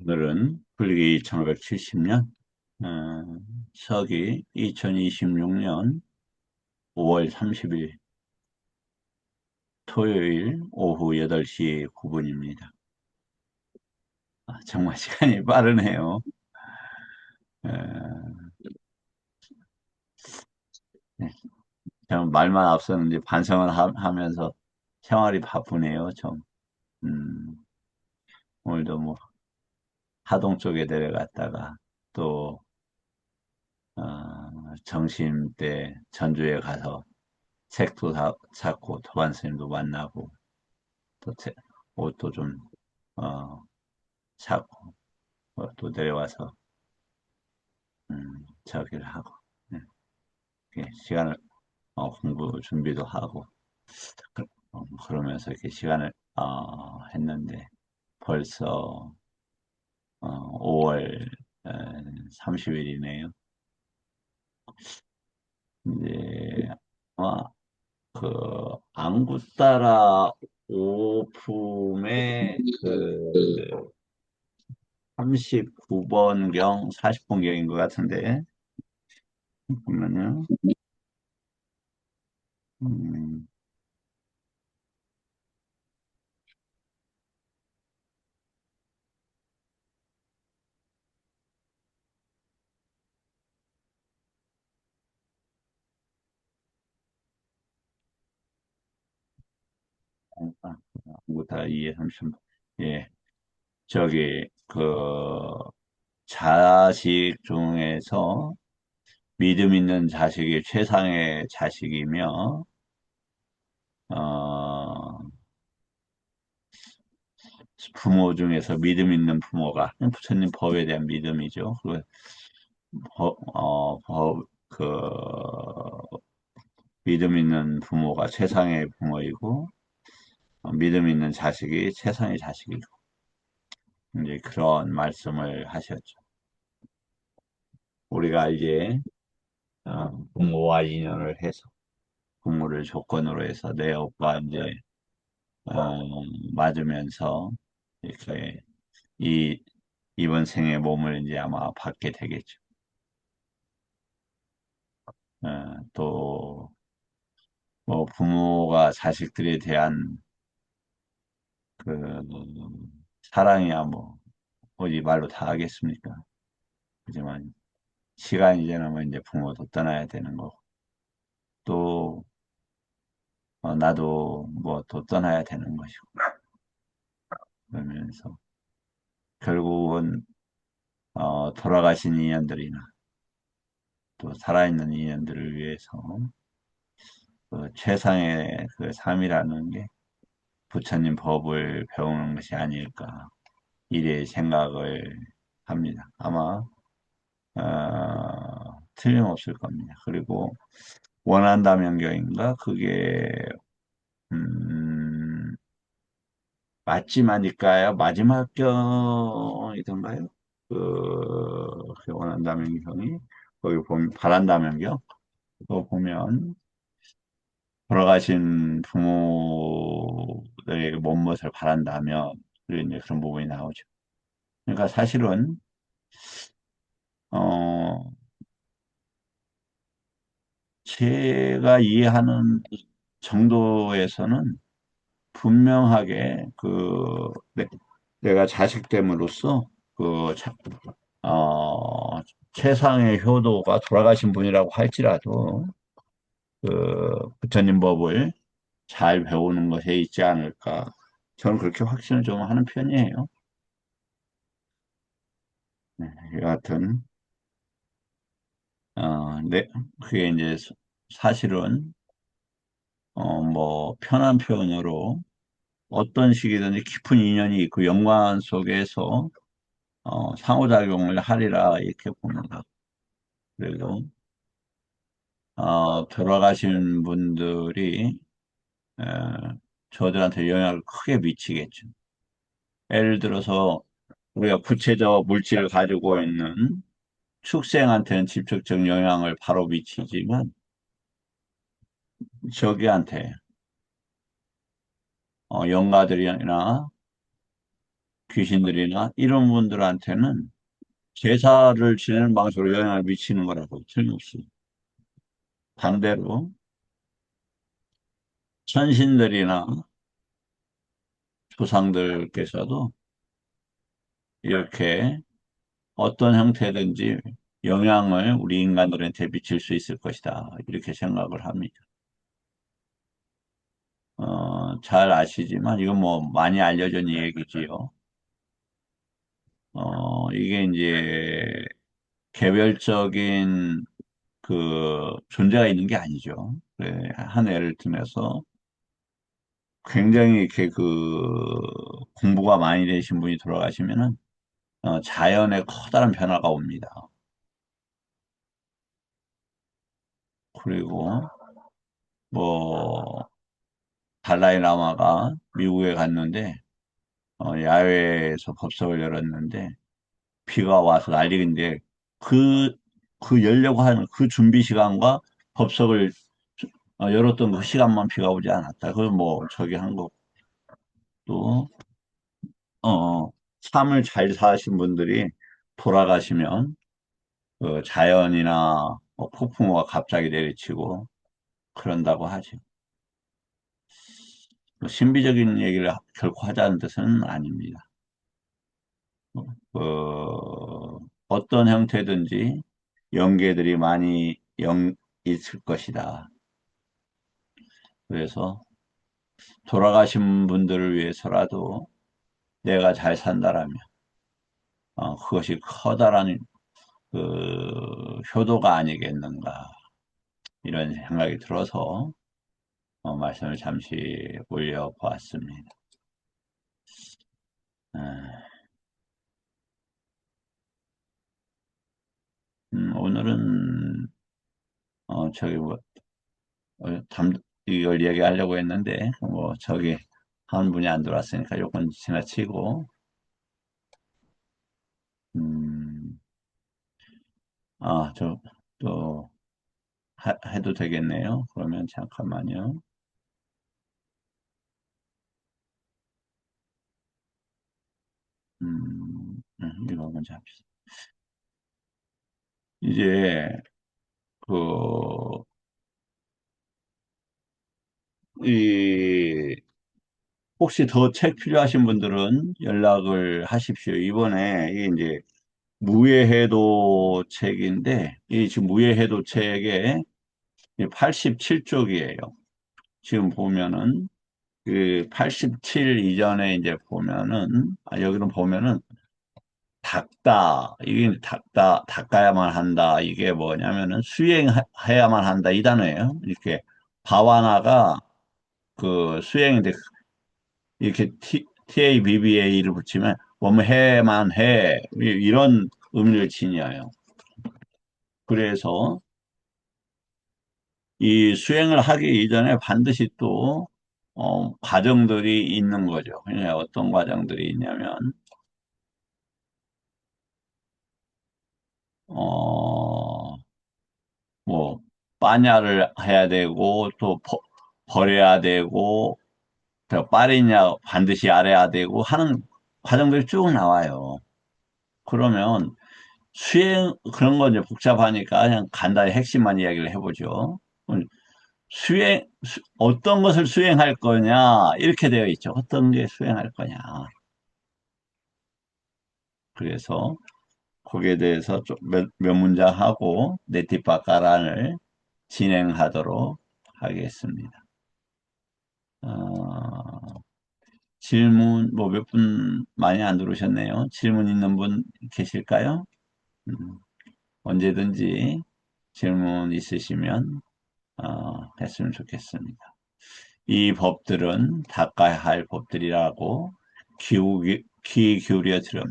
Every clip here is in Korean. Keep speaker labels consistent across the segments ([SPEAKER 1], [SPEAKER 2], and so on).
[SPEAKER 1] 오늘은 불기 1570년, 서기 2026년 5월 30일 토요일 오후 8시 9분입니다. 정말 시간이 빠르네요. 에, 네, 참 말만 앞서는데 반성을 면서 생활이 바쁘네요, 좀. 음, 오늘도 뭐 하동 쪽에 내려갔다가 또 점심 때 전주에 가서 책도 찾고 도반 스님도 만나고 또 옷도 좀 어, 사고 또 내려와서 저기를 하고 네, 이렇게 시간을 공부 준비도 하고 그러면서 이렇게 시간을 했는데 벌써 5월 30일이네요. 이제 아마 그 안구따라 오품의 그 39번경, 40번경인 것 같은데 잠깐만요. 음, 안구따라 2에 30. 예, 저기 자식 중에서 믿음 있는 자식이 최상의 자식이며 어, 부모 중에서 믿음 있는 부모가 부처님 법에 대한 믿음이죠. 그 믿음 있는 부모가 최상의 부모이고 믿음 있는 자식이 최상의 자식이고 이제 그런 말씀을 하셨죠. 우리가 이제 부모와 인연을 해서 부모를 조건으로 해서 내 오빠 이제 어, 맞으면서 이렇게 이 이번 생에 몸을 이제 아마 받게 되겠죠. 또 뭐 부모가 자식들에 대한 그 사랑이야 뭐 어디 말로 다 하겠습니까? 하지만 시간이 지나면 이제 부모도 떠나야 되는 거고 또 나도 뭐 또 떠나야 되는 것이고 그러면서 결국은 돌아가신 인연들이나 또 살아있는 인연들을 위해서 그 최상의 그 삶이라는 게 부처님 법을 배우는 것이 아닐까 이래 생각을 합니다. 아마 틀림없을 겁니다. 그리고 원한다면경인가 그게 음, 맞지마니까요 마지막 경이던가요? 그 원한다면경이 거기 보면 바란다면경 그거 보면 돌아가신 부모들에게 못못을 바란다면 그런 이제 그런 부분이 나오죠. 그러니까 사실은 어 제가 이해하는 정도에서는 분명하게 내가 자식됨으로써 그 최상의 효도가 돌아가신 분이라고 할지라도 부처님 법을 잘 배우는 것에 있지 않을까. 저는 그렇게 확신을 좀 하는 편이에요. 네, 여하튼, 그게 이제 사실은, 뭐, 편한 표현으로 어떤 식이든지 깊은 인연이 있고 연관 속에서, 상호작용을 하리라, 이렇게 봅니다. 그리고, 돌아가신 분들이, 에, 저들한테 영향을 크게 미치겠죠. 예를 들어서, 우리가 구체적 물질을 가지고 있는 축생한테는 직접적 영향을 바로 미치지만, 저기한테, 영가들이나 귀신들이나 이런 분들한테는 제사를 지내는 방식으로 영향을 미치는 거라고 틀림없이. 반대로 천신들이나 조상들께서도 이렇게 어떤 형태든지 영향을 우리 인간들한테 미칠 수 있을 것이다. 이렇게 생각을 합니다. 잘 아시지만 이건 뭐 많이 알려진 얘기지요. 이게 이제 개별적인 그 존재가 있는 게 아니죠. 네, 한 예를 들면서 굉장히 이렇게 그 공부가 많이 되신 분이 돌아가시면은 자연에 커다란 변화가 옵니다. 그리고 뭐 달라이 라마가 미국에 갔는데 야외에서 법석을 열었는데 비가 와서 난리인데 그, 그 열려고 하는 그 준비 시간과 법석을 열었던 그 시간만 비가 오지 않았다. 그건 뭐 저기 한 것도 삶을 잘 사신 분들이 돌아가시면 그 자연이나 폭풍우가 갑자기 내리치고 그런다고 하죠. 뭐 신비적인 얘기를 결코 하자는 뜻은 아닙니다. 어떤 형태든지 영계들이 많이 있을 것이다. 그래서 돌아가신 분들을 위해서라도 내가 잘 산다라면 그것이 커다란 효도가 아니겠는가 이런 생각이 들어서 말씀을 잠시 올려보았습니다. 아, 오늘은 저기 뭐 이걸 얘기하려고 했는데 뭐 저기 한 분이 안 들어왔으니까 요건 지나치고 음, 저 또 해도 되겠네요. 그러면 잠깐만요. 이거 먼저 합시다. 이제 그 이 혹시 더 책 필요하신 분들은 연락을 하십시오. 이번에 이게 이제 무예해도 책인데 이 지금 무예해도 책에 87쪽이에요. 지금 보면은 그 87 이전에 이제 보면은 여기는 보면은 닦다 이게 닦아야만 한다. 이게 뭐냐면은 수행해야만 한다 이 단어예요. 이렇게 바와나가 그 수행인데 이렇게 TABBA를 붙이면 뭐뭐 해만 해 이런 의미를 지녀요. 그래서 이 수행을 하기 이전에 반드시 또 과정들이 있는 거죠. 그냥 어떤 과정들이 있냐면 어, 뭐 빠냐를 해야 되고 또 버려야 되고 또 빠리냐 반드시 알아야 되고 하는 과정들이 쭉 나와요. 그러면 수행 그런 건 이제 복잡하니까 그냥 간단히 핵심만 이야기를 해보죠. 어떤 것을 수행할 거냐 이렇게 되어 있죠. 어떤 게 수행할 거냐. 그래서 거기에 대해서 좀 몇 문장 하고 네티파카란을 진행하도록 하겠습니다. 어, 질문 뭐 몇 분 많이 안 들어오셨네요. 질문 있는 분 계실까요? 음, 언제든지 질문 있으시면 했으면 좋겠습니다. 이 법들은 닦아야 할 법들이라고 귀 기울여 들음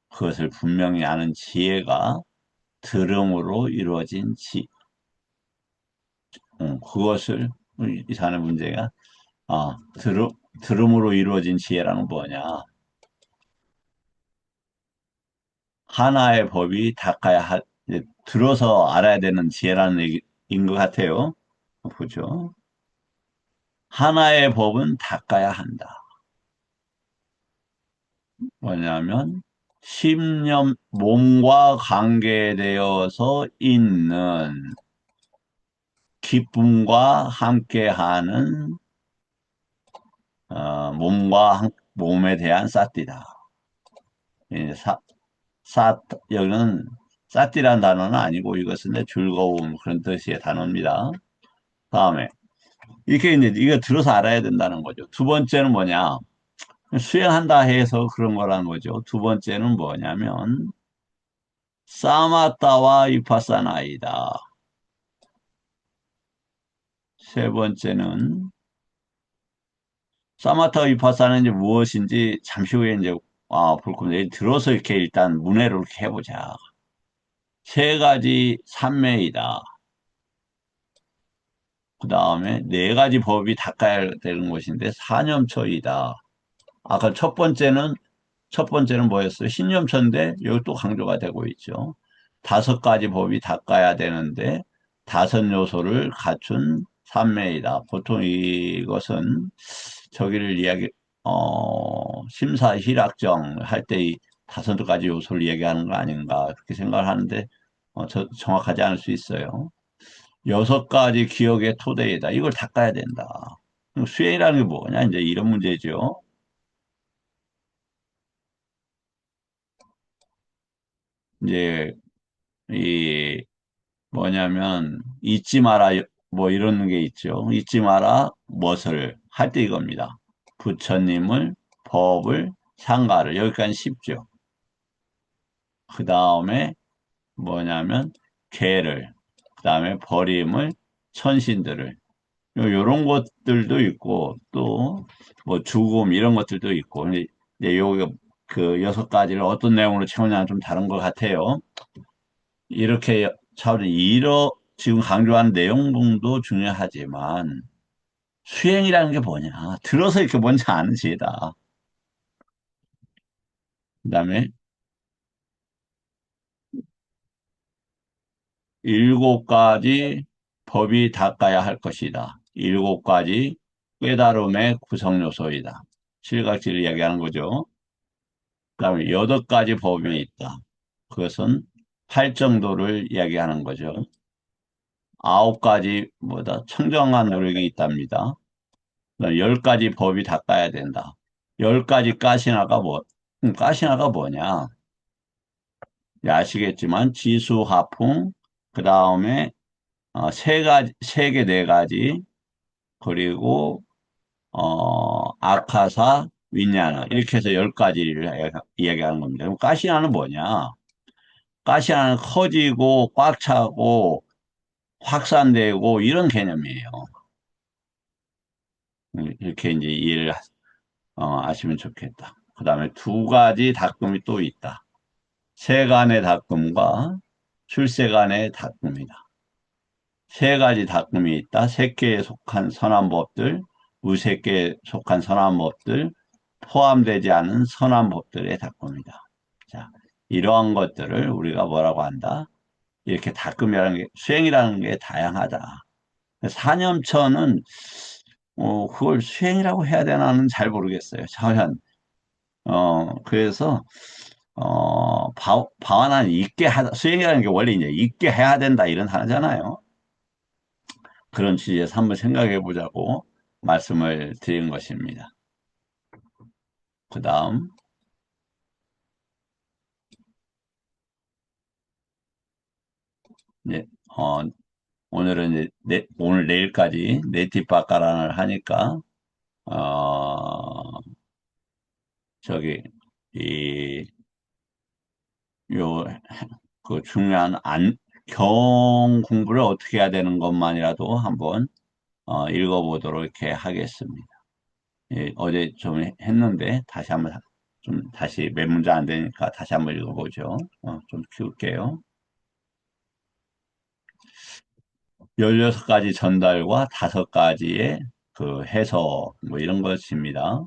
[SPEAKER 1] 그것을 분명히 아는 지혜가 들음으로 이루어진 그것을 이 사는 문제가 아, 들음으로 이루어진 지혜라는 뭐냐? 하나의 법이 이제 들어서 알아야 되는 지혜라는 얘기인 것 같아요. 보죠. 하나의 법은 닦아야 한다. 뭐냐면, 몸과 관계되어서 있는 기쁨과 함께하는, 몸에 대한 사띠다. 이 여기는 사띠란 단어는 아니고 이것은 내 즐거움 그런 뜻의 단어입니다. 다음에, 이렇게 이제 이거 들어서 알아야 된다는 거죠. 두 번째는 뭐냐? 수행한다 해서 그런 거라는 거죠. 두 번째는 뭐냐면, 사마타와 위파사나이다. 세 번째는 사마타 위파사는 이제 무엇인지 잠시 후에 이제 볼 겁니다. 들어서 이렇게 일단 문해로 이렇게 해보자. 세 가지 산매이다. 그 다음에 네 가지 법이 닦아야 되는 것인데 사념처이다. 아까 첫 번째는 뭐였어요? 신념처인데 여기 또 강조가 되고 있죠. 다섯 가지 법이 닦아야 되는데 다섯 요소를 갖춘 산매이다. 보통 이것은 저기를 심사실학정 할 때 이 다섯 가지 요소를 얘기하는 거 아닌가 그렇게 생각을 하는데 정확하지 않을 수 있어요. 여섯 가지 기억의 토대이다. 이걸 닦아야 된다. 수행이라는 게 뭐냐? 이제 이런 문제죠. 이제 이 뭐냐면 잊지 마라 뭐 이런 게 있죠. 잊지 마라 무엇을 할 때 이겁니다. 부처님을, 법을, 상가를 여기까지 쉽죠. 그 다음에 뭐냐면 개를, 그 다음에 버림을, 천신들을 요런 것들도 있고 또 뭐 죽음 이런 것들도 있고 근데 요거 그 여섯 가지를 어떤 내용으로 채우냐는 좀 다른 것 같아요. 이렇게 차후로 지금 강조하는 내용도 중요하지만 수행이라는 게 뭐냐? 들어서 이렇게 뭔지 아는 지다. 그다음에 일곱 가지 법이 닦아야 할 것이다. 일곱 가지 깨달음의 구성 요소이다. 실각지를 이야기하는 거죠. 그다음에 여덟 가지 법이 있다. 그것은 팔정도를 이야기하는 거죠. 아홉 가지 뭐다 청정한 노력이 있답니다. 그다음에 열 가지 법이 닦아야 된다. 열 가지 가시나가 뭐냐? 예, 아시겠지만 지수화풍, 그 다음에 세 가지, 세 개, 네 가지, 그리고 아카사, 윈냐나 이렇게 해서 열 가지를 이야기하는 겁니다. 그럼 가시나는 뭐냐? 가시나는 커지고 꽉 차고 확산되고 이런 개념이에요. 이렇게 이제 이해를 아시면 좋겠다. 그 다음에 두 가지 닦음이 또 있다. 세간의 닦음과 출세간의 닦음이다. 세 가지 닦음이 있다. 세계에 속한 선한 법들, 무세계에 속한 선한 법들, 포함되지 않은 선한 법들의 닦음이다. 자, 이러한 것들을 우리가 뭐라고 한다? 이렇게 닦음이라는 게, 수행이라는 게 다양하다. 사념처는, 그걸 수행이라고 해야 되나는 잘 모르겠어요. 저는, 그래서, 방안은 있게 하다, 수행이라는 게 원래 이제 있게 해야 된다, 이런 하잖아요. 그런 취지에서 한번 생각해 보자고 말씀을 드린 것입니다. 그 다음, 이제, 오늘은 이제, 오늘 내일까지 네티브 바카란을 하니까, 어, 저기, 이, 요, 그 중요한 경 공부를 어떻게 해야 되는 것만이라도 한번, 읽어보도록 이렇게 하겠습니다. 예, 어제 좀 했는데, 다시 몇 문제 안 되니까 다시 한번 읽어보죠. 좀 키울게요. 16가지 전달과 5가지의 그 해석, 뭐 이런 것입니다.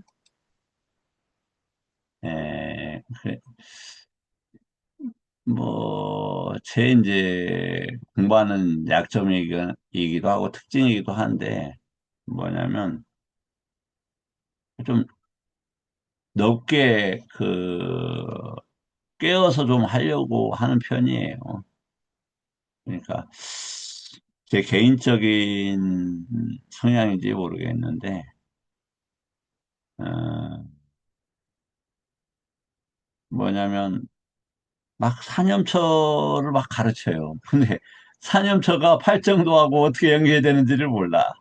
[SPEAKER 1] 제 이제 공부하는 약점이기도 하고 특징이기도 한데, 뭐냐면, 좀 넓게 깨어서 좀 하려고 하는 편이에요. 그러니까 제 개인적인 성향인지 모르겠는데, 어, 뭐냐면 막 사념처를 막 가르쳐요. 근데 사념처가 팔정도하고 어떻게 연계되는지를 몰라.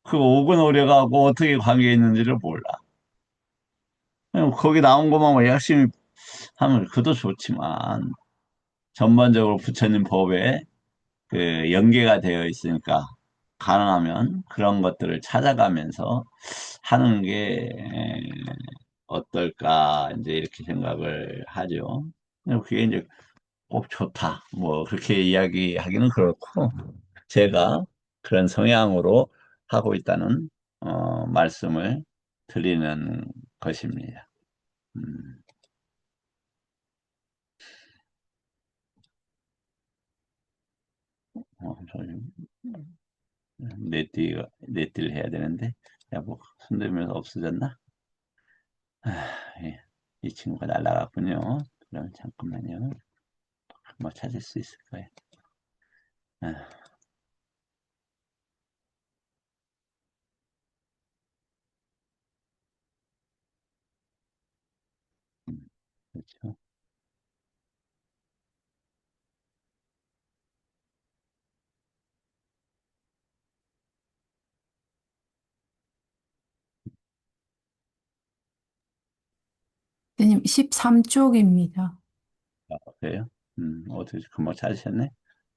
[SPEAKER 1] 그 옥은 오려가고 어떻게 관계 있는지를 몰라. 그냥 거기 나온 것만 뭐 열심히 하면 그도 좋지만 전반적으로 부처님 법에 연계가 되어 있으니까 가능하면 그런 것들을 찾아가면서 하는 게 어떨까 이제 이렇게 생각을 하죠. 그게 이제 꼭 좋다. 뭐 그렇게 이야기하기는 그렇고 제가 그런 성향으로 하고 있다는 말씀을 드리는 것입니다. 음, 저희 내띠를 해야 되는데 야뭐 손대면서 없어졌나? 아, 예. 이 친구가 날라갔군요. 그럼 잠깐만요. 뭐 찾을 수 있을 거예요. 아, 그렇죠.
[SPEAKER 2] 선생님, 13쪽입니다.
[SPEAKER 1] 그래요? 어떻게 금방 찾으셨네?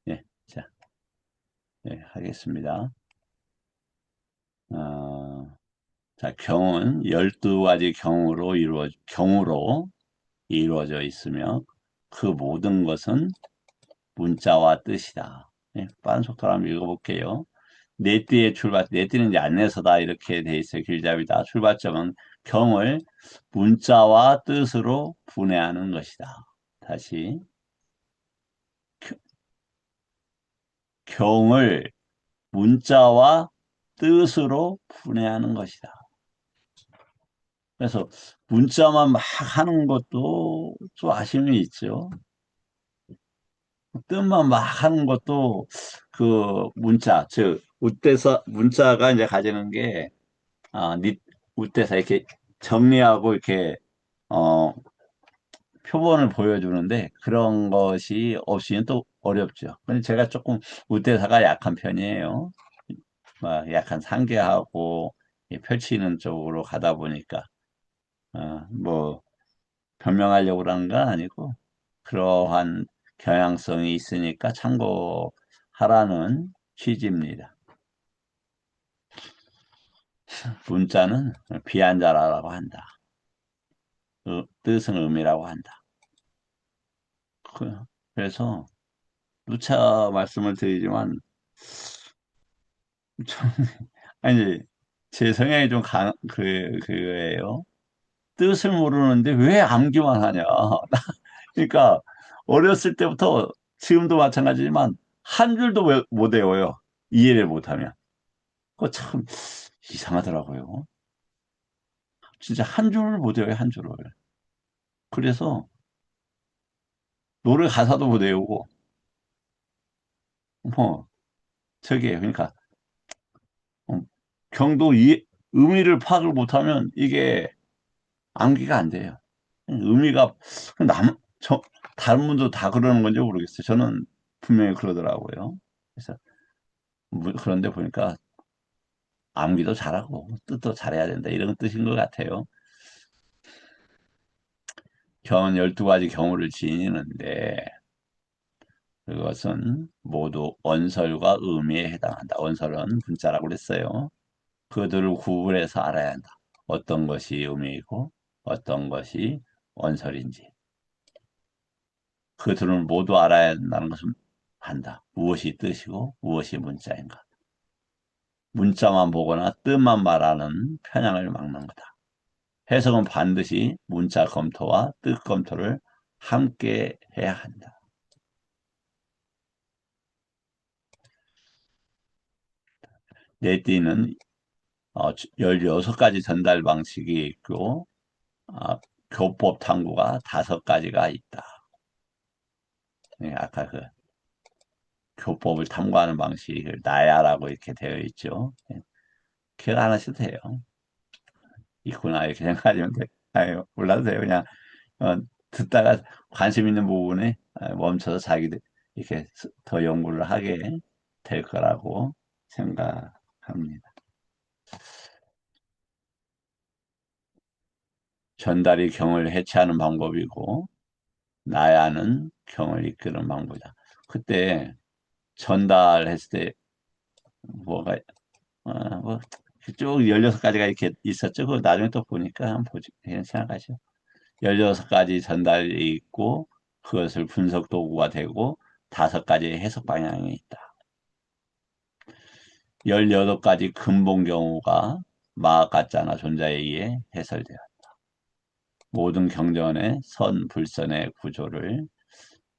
[SPEAKER 1] 예, 자, 예, 하겠습니다. 어, 자, 경은 12가지 경으로 이루어져 있으며 그 모든 것은 문자와 뜻이다. 예, 빠른 속도로 한번 읽어볼게요. 내띠는 이제 안내서다 이렇게 돼 있어요. 길잡이다. 출발점은 경을 문자와 뜻으로 분해하는 것이다. 다시 경을 문자와 뜻으로 분해하는 것이다. 그래서 문자만 막 하는 것도 좀 아쉬움이 있죠. 뜻만 막 하는 것도 즉 웃대서 문자가 이제 가지는 게 웃대서 이렇게 정리하고 이렇게 어 표본을 보여주는데 그런 것이 없이는 또 어렵죠. 근데 제가 조금 웃대사가 약한 편이에요. 막 약간 상계하고 펼치는 쪽으로 가다 보니까 뭐 변명하려고 그러는 건 아니고 그러한 경향성이 있으니까 참고하라는 취지입니다. 문자는 비한자라고 한다. 뜻은 의미라고 한다. 그래서 누차 말씀을 드리지만 아니 제 성향이 좀 그거예요. 뜻을 모르는데 왜 암기만 하냐. 그러니까 어렸을 때부터 지금도 마찬가지지만 한 줄도 못 외워요. 이해를 못하면. 그거 참 이상하더라고요. 진짜 한 줄을 못 외워요, 한 줄을. 그래서 노래 가사도 못 외우고 뭐 저게 그러니까 어, 경도 의미를 파악을 못하면 이게 암기가 안 돼요. 의미가 남, 저, 다른 분도 다 그러는 건지 모르겠어요. 저는 분명히 그러더라고요. 그래서 그런데 보니까 암기도 잘하고 뜻도 잘해야 된다 이런 뜻인 것 같아요. 경 12가지 경우를 지니는데 그것은 모두 언설과 의미에 해당한다. 언설은 문자라고 그랬어요. 그들을 구분해서 알아야 한다. 어떤 것이 의미이고 어떤 것이 언설인지. 그들을 모두 알아야 한다는 것은 한다. 무엇이 뜻이고 무엇이 문자인가. 문자만 보거나 뜻만 말하는 편향을 막는 거다. 해석은 반드시 문자 검토와 뜻 검토를 함께 해야 한다. 내띠는 16가지 전달 방식이 있고 아, 교법 탐구가 5가지가 있다. 예, 아까 그 교법을 탐구하는 방식을 나야라고 이렇게 되어 있죠. 예, 기억 안 하셔도 돼요. 있구나 이렇게 생각하시면 돼. 아유, 몰라도 돼요. 그냥 어, 듣다가 관심 있는 부분에 멈춰서 자기들 이렇게 더 연구를 하게 될 거라고 생각합니다. 전달이 경을 해체하는 방법이고 나야는 경을 이끄는 방법이다. 그때 전달했을 때 뭐가 뭐 쭉 16가지가 이렇게 있었죠. 그 나중에 또 보니까 한번 보지 그냥 생각하죠. 16가지 전달이 있고 그것을 분석 도구가 되고 5가지의 해석 방향이 있다. 18가지 근본 경우가 마악 같잖아 존재에 의해 해설되어 모든 경전의 선, 불선의 구조를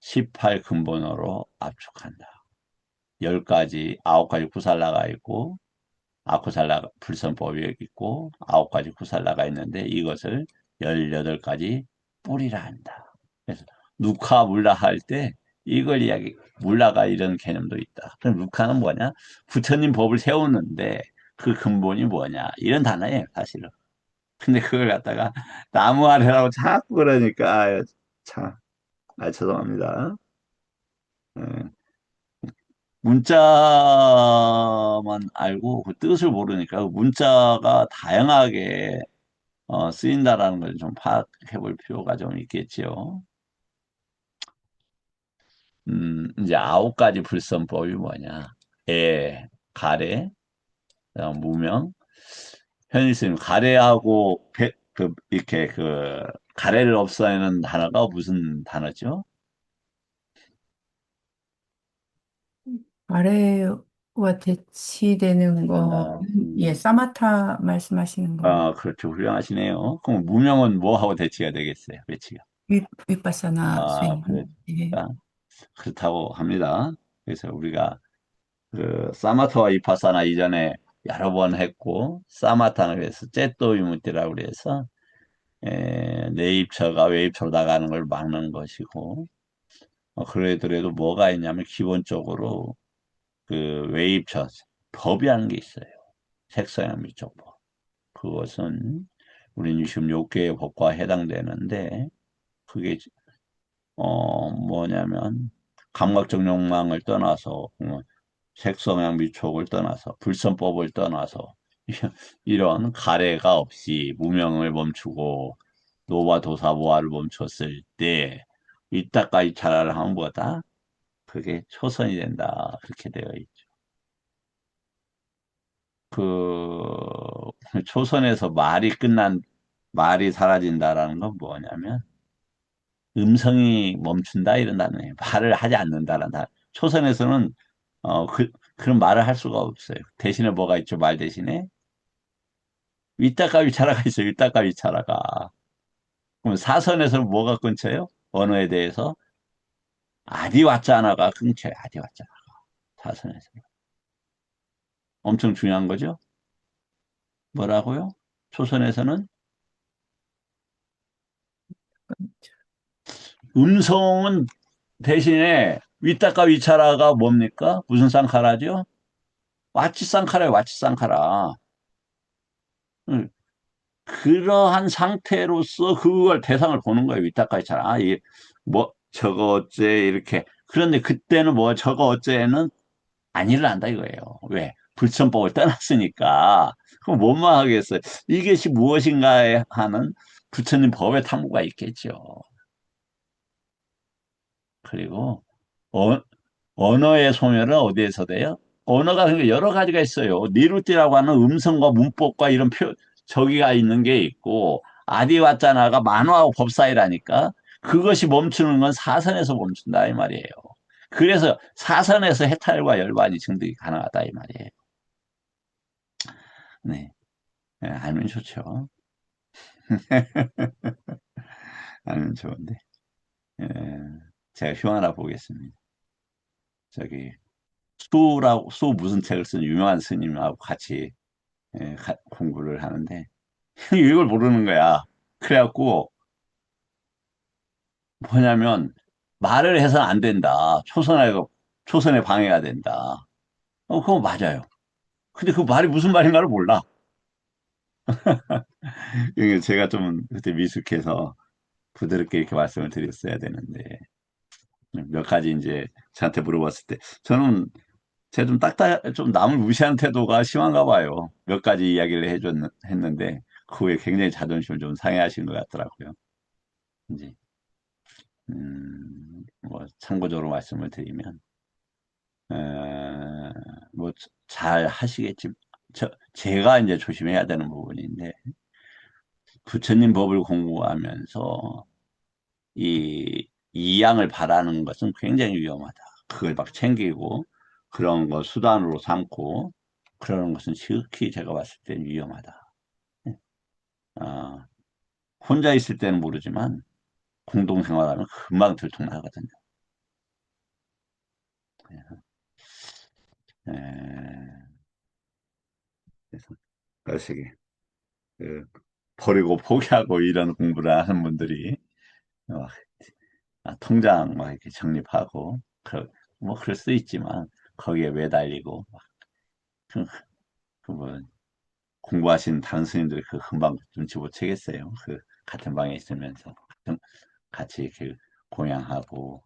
[SPEAKER 1] 18 근본어로 압축한다. 10가지, 9가지 구살라가 있고 아쿠살라 불선법이 있고 9가지 구살라가 있는데 이것을 18가지 뿌리라 한다. 그래서 누카 물라 할 때 이걸 이야기 물라가 이런 개념도 있다. 그럼 누카는 뭐냐? 부처님 법을 세우는데 그 근본이 뭐냐? 이런 단어예요, 사실은. 근데 그걸 갖다가 나무 아래라고 자꾸 그러니까 참, 죄송합니다. 예. 문자만 알고 그 뜻을 모르니까 그 문자가 다양하게 쓰인다라는 걸 좀 파악해 볼 필요가 좀 있겠지요. 이제 9가지 불선법이 뭐냐? 애, 가래, 그다음 무명. 현일 스님, 가래하고 이렇게 가래를 없애는 단어가 무슨 단어죠?
[SPEAKER 2] 아래와 대치되는 거,
[SPEAKER 1] 어,
[SPEAKER 2] 예, 사마타 말씀하시는 거,
[SPEAKER 1] 그렇죠. 훌륭하시네요. 그럼 무명은 뭐하고 대치가 되겠어요? 배치가.
[SPEAKER 2] 윗바사나 수행. 예.
[SPEAKER 1] 그러니까 그렇다고 합니다. 그래서 우리가 그 사마타와 이파사나 이전에 여러 번 했고 사마타는 그래서 째또 유무띠라고 그래서 내입처가 외입처로 나가는 걸 막는 것이고 그러더라도 뭐가 있냐면 기본적으로 그 외입처 법이라는 게 있어요. 색서양 미적법. 그것은 우리는 지금 6개의 법과 해당되는데 그게 뭐냐면 감각적 욕망을 떠나서 색성향 미촉을 떠나서 불선법을 떠나서 이런 가래가 없이 무명을 멈추고 노와 도사 모아를 멈췄을 때 이따까지 차라를 하면 뭐다? 그게 초선이 된다. 그렇게 되어 있죠. 초선에서 말이 사라진다라는 건 뭐냐면 음성이 멈춘다 이런 단어예요. 말을 하지 않는다라는 단어. 초선에서는 그런 말을 할 수가 없어요. 대신에 뭐가 있죠? 말 대신에 윗다가 위차라가 있어요. 윗다가 위차라가. 그럼 사선에서는 뭐가 끊쳐요? 언어에 대해서 아디와짜나가 끊겨요. 아디와짜나. 사선에서. 엄청 중요한 거죠. 뭐라고요? 초선에서는 음성은 대신에 윗다가 위차라가 뭡니까? 무슨 쌍카라죠? 와치 쌍카라예요. 와치 쌍카라. 그러한 상태로서 그걸 대상을 보는 거예요. 위탁까지 잘. 저거 어째, 이렇게. 그런데 그때는 저거 어째는 아니를 한다 이거예요. 왜? 불천법을 떠났으니까. 그럼 뭔만 하겠어요. 이것이 무엇인가에 하는 부처님 법의 탐구가 있겠죠. 그리고, 어, 언어의 소멸은 어디에서 돼요? 언어가 그러니까 여러 가지가 있어요. 니루띠라고 하는 음성과 문법과 이런 저기가 있는 게 있고, 아디와짜나가 만화하고 법사이라니까 그것이 멈추는 건 사선에서 멈춘다 이 말이에요. 그래서 사선에서 해탈과 열반이 증득이 가능하다 이 말이에요. 네, 네, 알면 좋죠. 알면 좋은데. 예, 제가 흉 하나 보겠습니다. 저기 수 무슨 책을 쓴 유명한 스님하고 같이 공부를 하는데 이걸 모르는 거야. 그래갖고 뭐냐면 말을 해서는 안 된다. 초선에 방해가 된다. 그거 맞아요. 근데 그 말이 무슨 말인가를 몰라. 이게 제가 좀 그때 미숙해서 부드럽게 이렇게 말씀을 드렸어야 되는데 몇 가지 이제 저한테 물어봤을 때 저는 제가 좀 좀 남을 무시하는 태도가 심한가 봐요. 몇 가지 이야기를 했는데 그 후에 굉장히 자존심을 좀 상해하신 것 같더라고요. 이제 뭐 참고적으로 말씀을 드리면 어, 뭐잘 하시겠지. 제가 이제 조심해야 되는 부분인데 부처님 법을 공부하면서 이양을 바라는 것은 굉장히 위험하다. 그걸 막 챙기고 그런 거 수단으로 삼고 그러는 것은 지극히 제가 봤을 땐 위험하다. 어, 혼자 있을 때는 모르지만 공동생활하면 금방 들통나거든요. 에, 그래서 그러시기 그, 버리고 포기하고 이런 공부를 하는 분들이 막 통장 막 이렇게 적립하고 뭐 그럴 수 있지만 거기에 매달리고 막 그, 뭐 공부하신 다른 스님들이 그 금방 눈치 못 채겠어요. 그 같은 방에 있으면서 같이 이렇게 공양하고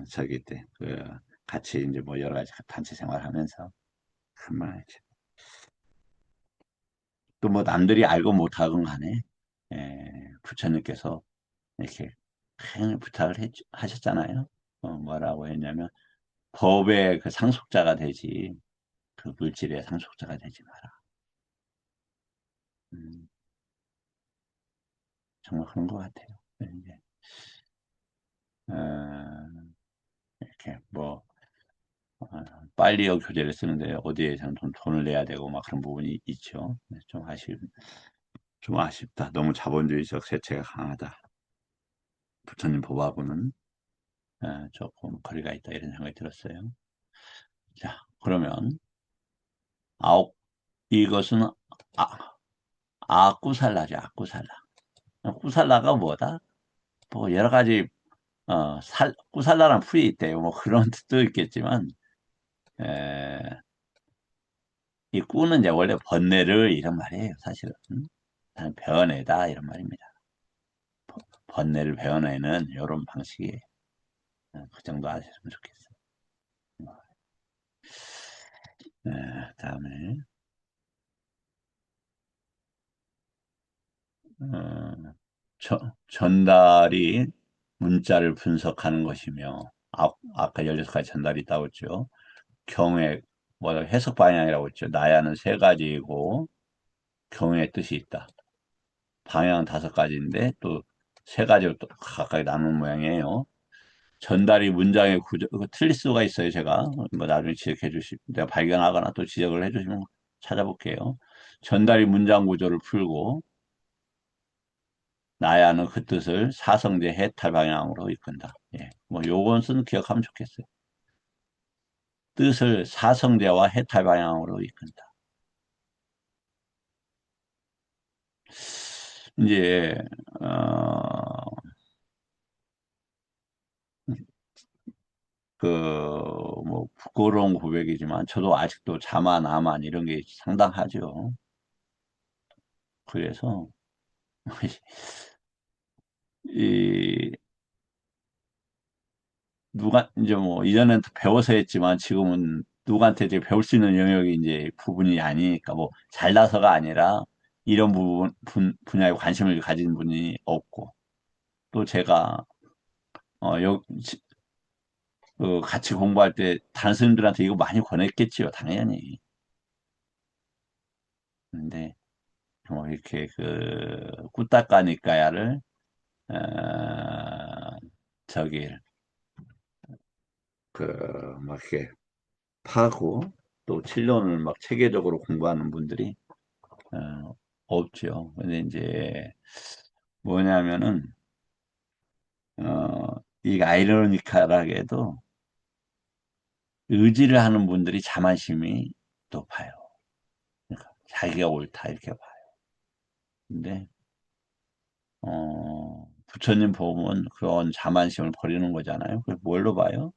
[SPEAKER 1] 저기 때그 같이 이제 뭐 여러 가지 단체 생활하면서 금방 또 뭐 남들이 알고 못하건 간에 부처님께서 이렇게 큰 부탁을 하셨잖아요. 뭐라고 했냐면 법의 그 상속자가 되지 그 물질의 상속자가 되지 마라. 음, 정말 그런 것 같아요. 이제 어, 이렇게 뭐 빨리어 교재를 쓰는데 어디에 좀 돈을 내야 되고 막 그런 부분이 있죠. 네, 좀 아쉽다. 너무 자본주의적 세체가 강하다. 부처님 법하고는 조금 거리가 있다 이런 생각이 들었어요. 자, 그러면 아홉 이것은 아, 아꾸살라죠. 아꾸살라. 꾸살라가 뭐다? 뭐 여러 가지 꾸살라란 풀이 있대요. 뭐 그런 뜻도 있겠지만 에, 이 꾸는 이제 원래 번뇌를 이런 말이에요. 사실은 베어내다 이런 말입니다. 번뇌를 베어내는 이런 방식이에요. 그 정도 아셨으면 좋겠어요. 다음에 어, 전달이 문자를 분석하는 것이며 아까 16가지 전달이 있다고 했죠. 경우에 뭐 해석 방향이라고 했죠. 나야는 세 가지이고 경우의 뜻이 있다. 방향은 5가지인데 또 세 가지로 또 각각 나눈 모양이에요. 전달이 문장의 구조, 틀릴 수가 있어요, 제가. 뭐 나중에 내가 발견하거나 또 지적을 해주시면 찾아볼게요. 전달이 문장 구조를 풀고, 나야는 그 뜻을 사성제 해탈 방향으로 이끈다. 예. 뭐, 요것은 기억하면 좋겠어요. 뜻을 사성제와 해탈 방향으로 이끈다. 이제, 어, 그, 뭐, 부끄러운 고백이지만, 저도 아직도 자만, 아만, 이런 게 상당하죠. 그래서, 이, 이제 뭐, 이전엔 배워서 했지만, 지금은 누구한테 이제 배울 수 있는 영역이 이제 부분이 아니니까, 뭐, 잘나서가 아니라, 이런 분야에 관심을 가진 분이 없고, 또 제가, 어, 여, 같이 공부할 때, 다른 선생님들한테 이거 많이 권했겠지요, 당연히. 근데, 뭐, 이렇게 꾸딱가니까야를, 어, 저기, 막 이렇게 파고, 또 7년을 막 체계적으로 공부하는 분들이, 없죠. 근데 이제, 뭐냐면은, 이 아이러니컬하게도 의지를 하는 분들이 자만심이 높아요. 그러니까 자기가 옳다, 이렇게 봐요. 근데, 부처님 법은 그런 자만심을 버리는 거잖아요. 그 뭘로 봐요?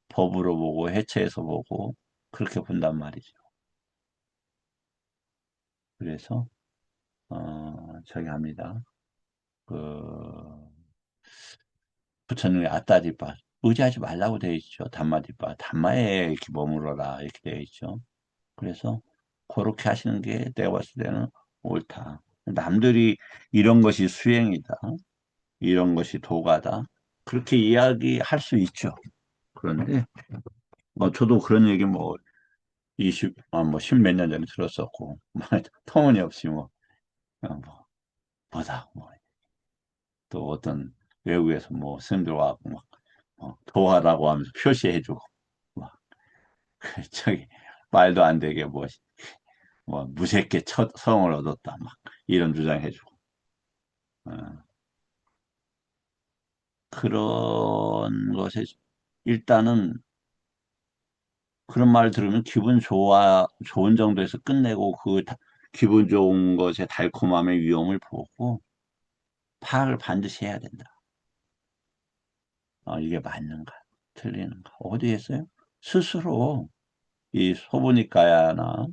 [SPEAKER 1] 법으로 보고 해체해서 보고 그렇게 본단 말이죠. 그래서 저기 합니다. 그 부처님의 아따디바 의지하지 말라고 되어 있죠. 담마디바 담마에 이렇게 머물러라 이렇게 되어 있죠. 그래서 그렇게 하시는 게 내가 봤을 때는 옳다. 남들이 이런 것이 수행이다. 이런 것이 도가다. 그렇게 이야기할 수 있죠. 그런데 저도 그런 얘기 뭐 10몇 년 전에 들었었고 터무니없이 뭐 뭐다 또 어떤 외국에서 뭐 스님들 와갖고 도하라고 하면서 표시해주고 막 저기 말도 안 되게 무색계 첫 성을 얻었다 막 이런 주장해주고 어, 그런 것에 일단은 그런 말 들으면 좋은 정도에서 끝내고 기분 좋은 것의 달콤함의 위험을 보고 파악을 반드시 해야 된다. 이게 맞는가, 틀리는가. 어디 했어요? 스스로 이 소보니까야나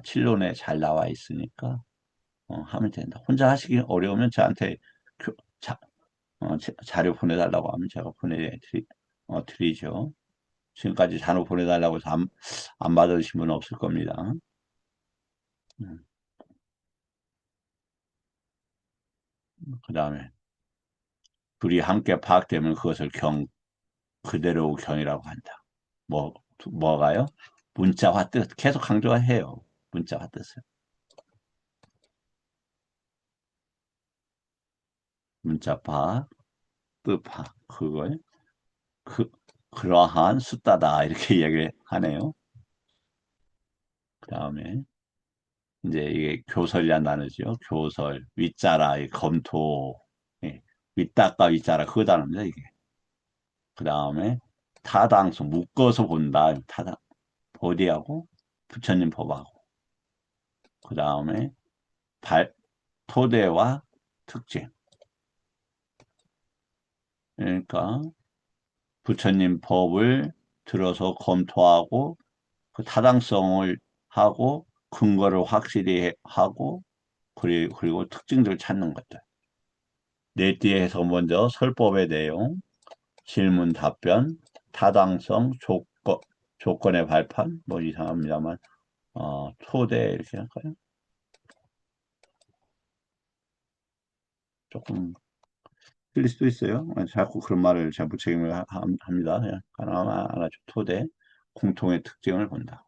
[SPEAKER 1] 칠론에 잘 나와 있으니까 하면 된다. 혼자 하시기 어려우면 저한테 교- 자, 자료 보내달라고 하면 제가 드리죠. 지금까지 자료 보내달라고 해서 안 받으신 분은 없을 겁니다. 음, 그 다음에 둘이 함께 파악되면 그것을 그대로 경이라고 한다. 뭐, 뭐가요? 문자화 뜻. 계속 강조해요. 문자화 뜻을. 문자파, 뜻파. 그걸, 그, 그러한 숫자다. 이렇게 이야기를 하네요. 그 다음에, 이제 이게 교설이란 단어죠. 교설, 윗자라, 이 검토, 예. 윗다가 윗자라, 그 단어입니다, 이게. 그 다음에, 타당성, 묶어서 본다. 보디하고, 부처님 법하고. 그 다음에, 토대와 특징. 그러니까 부처님 법을 들어서 검토하고 그 타당성을 하고 근거를 확실히 하고 그리고 특징들을 찾는 것들. 넷뒤에서 먼저 설법의 내용, 질문 답변, 타당성, 조건의 발판, 뭐 이상합니다만, 토대 이렇게 할까요? 조금 틀릴 수도 있어요. 자꾸 그런 말을 제가 무책임을 합니다. 그냥 하나만 알아줘. 토대, 공통의 특징을 본다.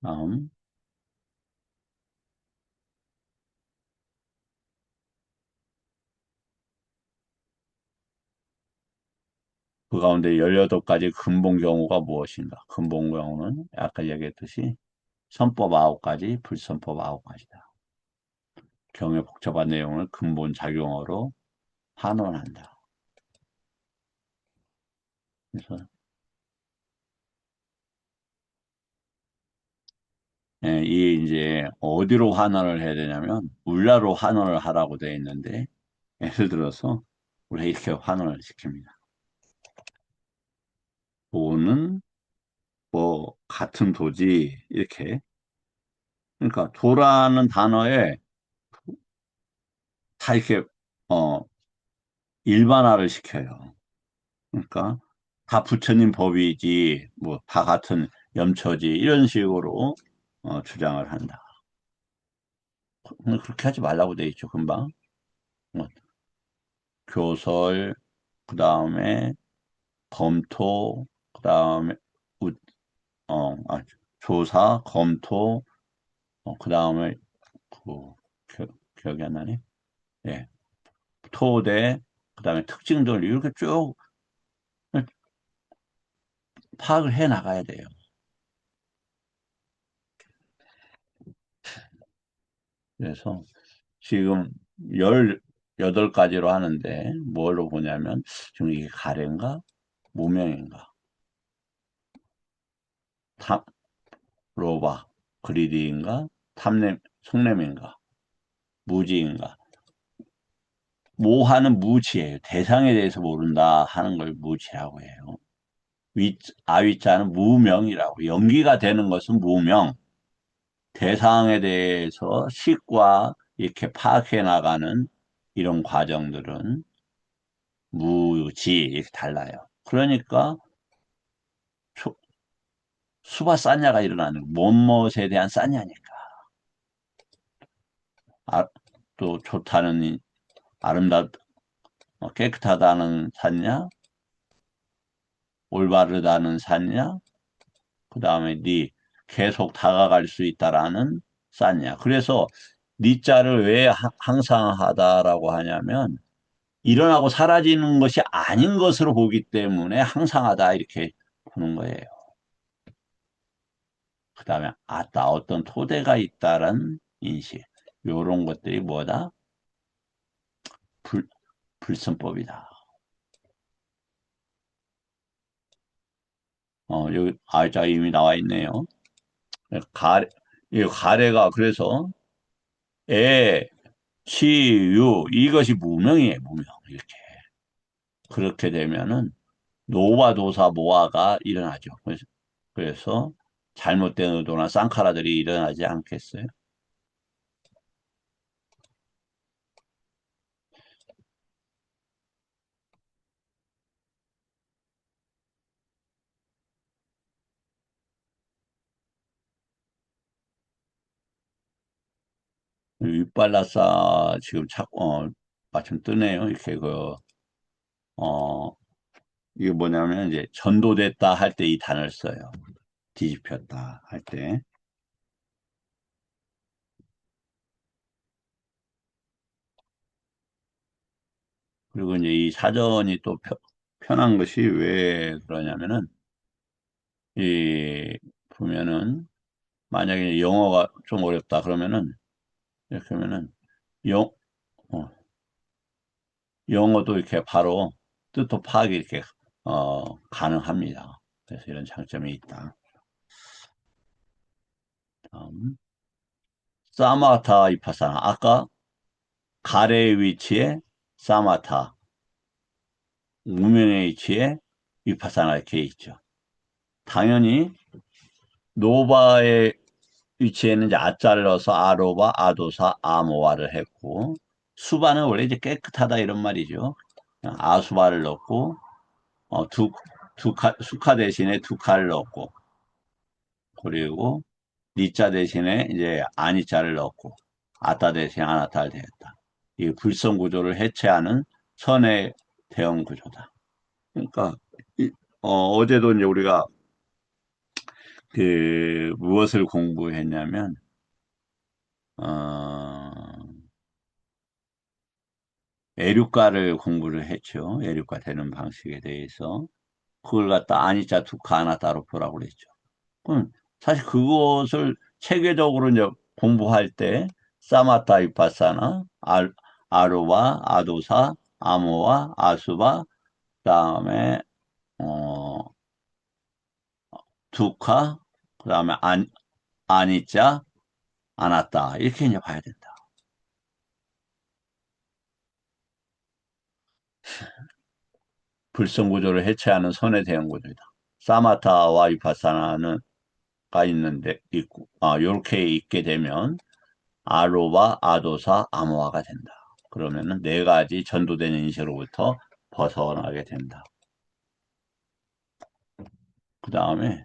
[SPEAKER 1] 다음, 그 가운데 18가지 근본 경우가 무엇인가? 근본 경우는 아까 얘기했듯이 선법 9가지, 불선법 9가지다. 경의 복잡한 내용을 근본 작용어로 환원한다. 그래서 이 이제 어디로 환원을 해야 되냐면 울라로 환원을 하라고 되어 있는데 예를 들어서 우리가 이렇게 환원을 시킵니다. 도는 뭐 같은 도지 이렇게 그러니까 도라는 단어에 다 이렇게 어 일반화를 시켜요. 그러니까 다 부처님 법이지 뭐 다 같은 염처지 이런 식으로 주장을 한다. 그렇게 하지 말라고 돼 있죠. 금방 어, 교설 그 다음에 검토 그 다음에 조사 검토 그 다음에 그 기억이 안 나네. 예, 토대 그 다음에 특징들 이렇게 쭉 파악을 해 나가야 돼요. 그래서 지금 18가지로 하는데 뭘로 보냐면 지금 이게 가래인가 무명인가 탐, 로바, 그리디인가? 속냄인가? 무지인가? 모하는 무지예요. 대상에 대해서 모른다 하는 걸 무지라고 해요. 아위자는 무명이라고. 연기가 되는 것은 무명. 대상에 대해서 식과 이렇게 파악해 나가는 이런 과정들은 무지, 이렇게 달라요. 그러니까 수바 산냐가 일어나는 못못에 대한 산냐니까. 아, 또 좋다는 아름답 깨끗하다는 산냐, 올바르다는 산냐, 그 다음에 네 계속 다가갈 수 있다라는 산냐. 그래서 네 자를 왜 항상 하다라고 하냐면 일어나고 사라지는 것이 아닌 것으로 보기 때문에 항상하다 이렇게 보는 거예요. 그 다음에 아따 어떤 토대가 있다는 인식. 요런 것들이 뭐다? 불, 불선법이다. 여기 알자 이미 나와 있네요. 가래, 이 가래가 그래서 에, 치, 유 이것이 무명이에요. 무명. 이렇게. 그렇게 되면은 노와 도사 모아가 일어나죠. 그래서 잘못된 의도나 쌍카라들이 일어나지 않겠어요? 윗발라싸 지금 마침 뜨네요. 이렇게 어, 이게 뭐냐면 이제 전도됐다 할 때 이 단어를 써요. 뒤집혔다 할 때. 그리고 이제 이 사전이 또 편한 것이 왜 그러냐면은 이 보면은 만약에 영어가 좀 어렵다 그러면은 이렇게 하면은 영, 어, 영어도 이렇게 바로 뜻도 파악이 이렇게 가능합니다. 그래서 이런 장점이 있다. 다음 사마타 이파사나 아까 가래의 위치에 사마타 무명의 위치에 위파사나 이렇게 있죠. 당연히 노바의 위치에는 이제 아자를 넣어서 아로바, 아도사, 아모아를 했고 수바는 원래 이제 깨끗하다 이런 말이죠. 아수바를 넣고 수카 대신에 두카를 넣고 그리고 니자 대신에 이제 아니자를 넣고 아따 대신에 아나타를 대했다. 이 불성 구조를 해체하는 선의 대응 구조다. 그러니까 어제도 이제 우리가 그 무엇을 공부했냐면 어, 애류가를 공부를 했죠. 애류가 되는 방식에 대해서 그걸 갖다 아니자 두카 아나타로 보라고 그랬죠. 그럼 사실 그것을 체계적으로 이제 공부할 때 사마타 위파사나 아루바, 아도사, 아모와 아수바, 그다음에 어 두카, 그다음에 아니자, 아나타 이렇게 이제 봐야 된다. 불성 구조를 해체하는 선의 대응 구조이다. 사마타와 위파사나는 가 있는데 있고 요렇게 있게 되면 아로바, 아도사, 암호화가 된다. 그러면은 네 가지 전도된 인식으로부터 벗어나게 된다. 그 다음에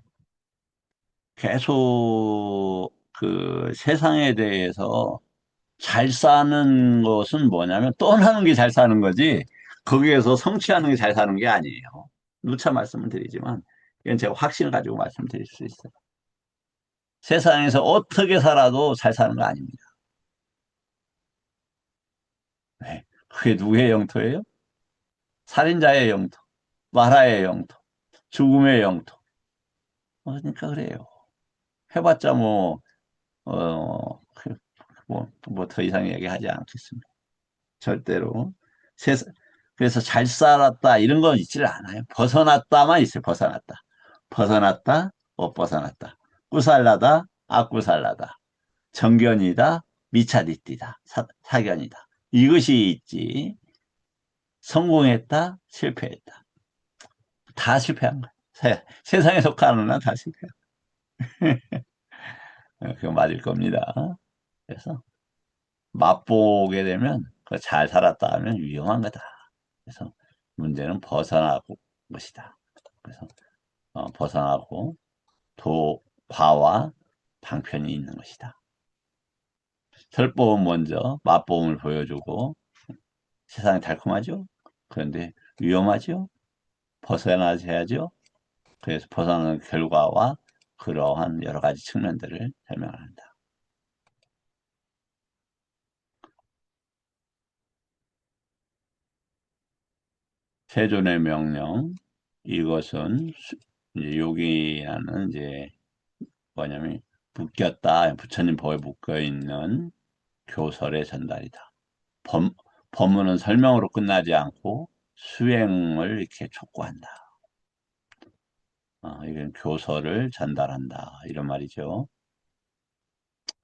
[SPEAKER 1] 계속 그 세상에 대해서 잘 사는 것은 뭐냐면 떠나는 게 잘 사는 거지 거기에서 성취하는 게 잘 사는 게 아니에요. 누차 말씀을 드리지만 이건 제가 확신을 가지고 말씀드릴 수 있어요. 세상에서 어떻게 살아도 잘 사는 거 아닙니다. 네. 그게 누구의 영토예요? 살인자의 영토, 마라의 영토, 죽음의 영토. 그러니까 그래요. 해봤자 뭐 더 이상 얘기하지 않겠습니다. 절대로. 세, 그래서 잘 살았다, 이런 건 있지를 않아요. 벗어났다만 있어요, 벗어났다. 벗어났다, 못 벗어났다. 꾸살라다, 아꾸살라다. 정견이다, 미차디띠다, 사견이다. 이것이 있지. 성공했다, 실패했다. 다 실패한 거야. 세상에 속하는 한 다 실패야. 그거 맞을 겁니다. 그래서 맛보게 되면 잘 살았다 하면 위험한 거다. 그래서 문제는 벗어나고 것이다. 그래서 벗어나고 과와 방편이 있는 것이다. 설법은 먼저 맛보험을 보여주고 세상이 달콤하죠? 그런데 위험하죠? 벗어나야죠? 그래서 벗어나는 결과와 그러한 여러 가지 측면들을 설명한다. 세존의 명령, 이것은 이제 여기는 이제 뭐냐면 묶였다, 부처님 법에 묶여 있는 교설의 전달이다. 법, 법문은 설명으로 끝나지 않고 수행을 이렇게 촉구한다. 이건 교설을 전달한다. 이런 말이죠.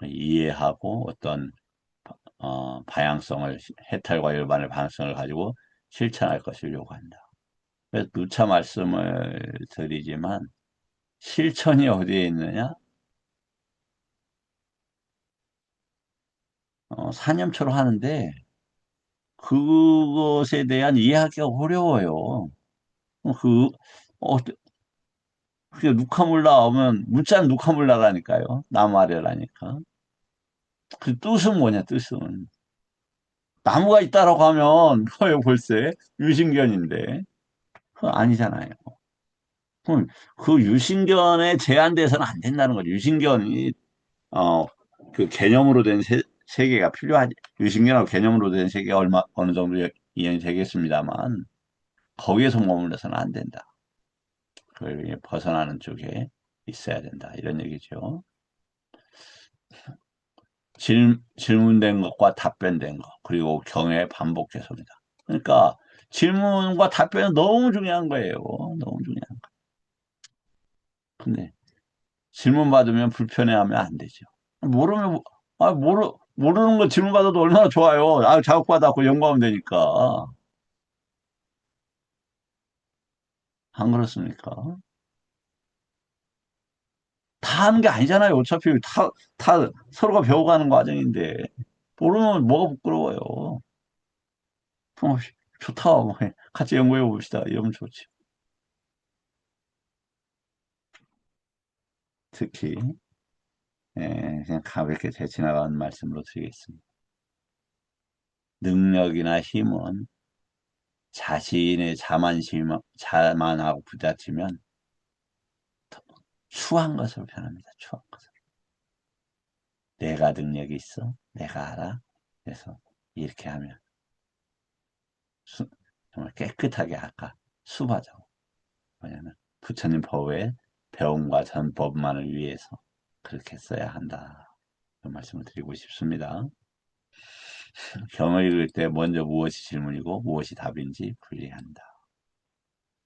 [SPEAKER 1] 이해하고 어떤 방향성을, 해탈과 일반의 방향성을 가지고 실천할 것을 요구한다. 그래서 누차 말씀을 드리지만 실천이 어디에 있느냐? 사념처럼 하는데 그것에 대한 이해하기가 어려워요. 그, 어, 그게 누카몰라 오면 문자는 누카몰라라니까요. 나말이라니까. 그 뜻은 뭐냐, 뜻은. 나무가 있다라고 하면 그거요, 벌써 유신견인데. 그거 아니잖아요. 그럼 그 유신견에 제한돼서는 안 된다는 거죠. 유신견이 어, 그 개념으로 된 세계가 필요하지. 유신견하고 개념으로 된 세계가 어느 정도 이해는 되겠습니다만 거기에서 머물러서는 안 된다. 그걸 벗어나는 쪽에 있어야 된다. 이런 얘기죠. 질문된 것과 답변된 것, 그리고 경의 반복 개소입니다. 그러니까 질문과 답변은 너무 중요한 거예요. 너무 중요한 거. 근데 질문 받으면 불편해하면 안 되죠. 모르면 모르는 거 질문 받아도 얼마나 좋아요. 자극받았고 연구하면 되니까. 안 그렇습니까? 다 하는 게 아니잖아요. 어차피 다 서로가 배워가는 과정인데 모르면 뭐가 부끄러워요. 좋다. 뭐, 같이 연구해 봅시다. 이러면 좋지. 특히 그냥 가볍게 지나가는 말씀으로 드리겠습니다. 능력이나 힘은 자신의 자만하고 부딪히면 추한 것으로 변합니다. 추한 것으로. 내가 능력이 있어. 내가 알아. 그래서 이렇게 하면 정말 깨끗하게 아까 수바죠. 뭐냐면 부처님 법의 배움과 전법만을 위해서 그렇게 써야 한다. 그 말씀을 드리고 싶습니다. 경을 읽을 때 먼저 무엇이 질문이고 무엇이 답인지 분리한다.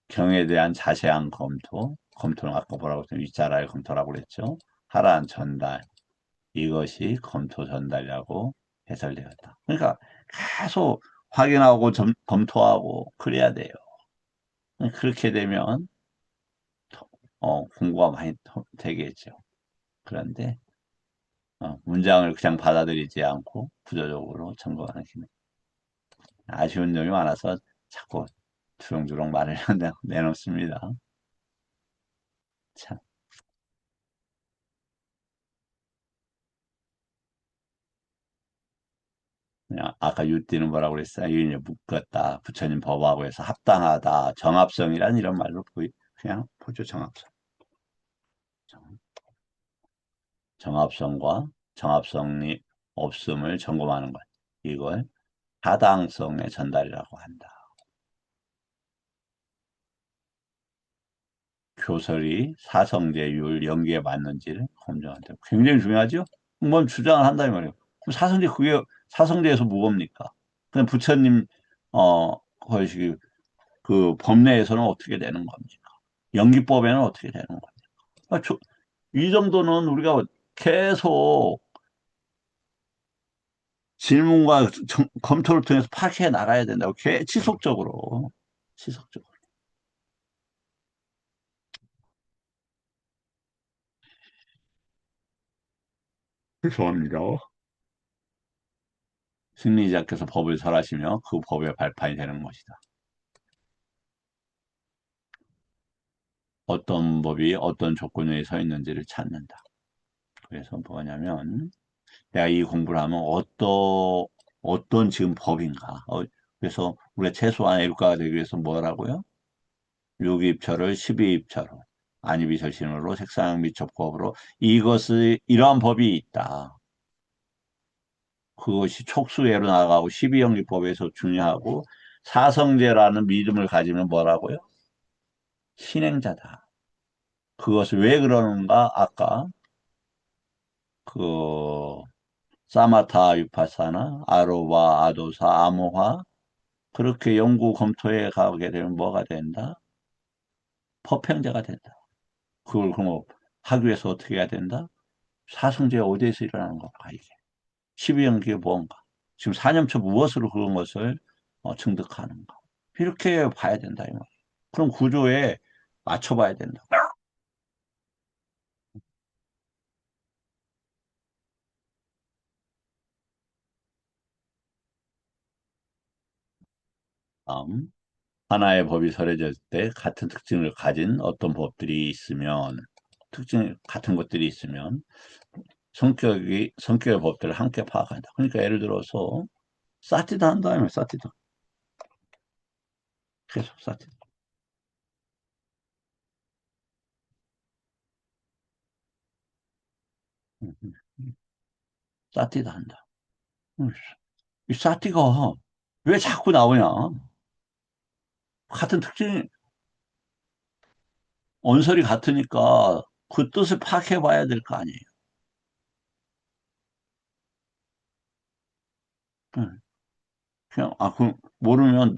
[SPEAKER 1] 경에 대한 자세한 검토는 아까 뭐라고 했죠? 윗자라의 검토라고 그랬죠. 하라한 전달, 이것이 검토 전달이라고 해설되었다. 그러니까 계속 확인하고 검토하고 그래야 돼요. 그렇게 되면 공부가 많이 되겠죠. 그런데 문장을 그냥 받아들이지 않고 구조적으로 점검하는 기능. 아쉬운 점이 많아서 자꾸 주렁주렁 말을 내놓습니다. 참, 그냥 아까 유띠는 뭐라고 그랬어요? 이게 묶었다. 부처님 법하고 해서 합당하다. 정합성이란 이런 말로 그냥 보죠. 정합성. 정합성과 정합성이 없음을 점검하는 것. 이걸 타당성의 전달이라고 한다. 교설이 사성제율 연계에 맞는지를 검증한다. 굉장히 중요하죠? 뭔 주장을 한다 이 말이에요. 그럼 그게 사성제에서 뭐입니까? 그냥 부처님 거의 그 법내에서는 어떻게 되는 겁니까? 연기법에는 어떻게 되는 겁니까? 아, 이 정도는 우리가 계속 질문과 검토를 통해서 파악해 나가야 된다고. 지속적으로. 지속적으로. 죄송합니다. 승리자께서 법을 설하시며 그 법의 발판이 되는 것이다. 어떤 법이 어떤 조건에 서 있는지를 찾는다. 그래서 뭐냐면 내가 이 공부를 하면 어떤 지금 법인가. 그래서 우리가 최소한 애국가가 되기 위해서 뭐라고요? 6입철을 12입철로 안입이설신으로 색상 및 접법으로 이것을 이러한 법이 있다. 그것이 촉수예로 나가고 12영리법에서 중요하고 사성제라는 믿음을 가지면 뭐라고요? 신행자다. 그것을 왜 그러는가? 아까 그 사마타 유파사나 아로바 아도사 아모하 그렇게 연구 검토해 가게 되면 뭐가 된다? 법행자가 된다. 그걸 그럼 하기 위해서 어떻게 해야 된다? 사성제가 어디에서 일어나는 걸까 이게? 12연기가 뭔가? 지금 4년초 무엇으로 그런 것을 증득하는가? 이렇게 봐야 된다 이 말이에요. 그럼 구조에 맞춰봐야 된다. 다음 하나의 법이 설해질 때 같은 특징을 가진 어떤 법들이 있으면 특징 같은 것들이 있으면 성격의 법들을 함께 파악한다. 그러니까 예를 들어서 사티다 한다면 사티다 계속 사티다 음, 음, 사티다 한다. 이 사티가 왜 자꾸 나오냐? 같은 특징 언설이 같으니까 그 뜻을 파악해 봐야 될 거 아니에요. 응. 그냥 그 모르면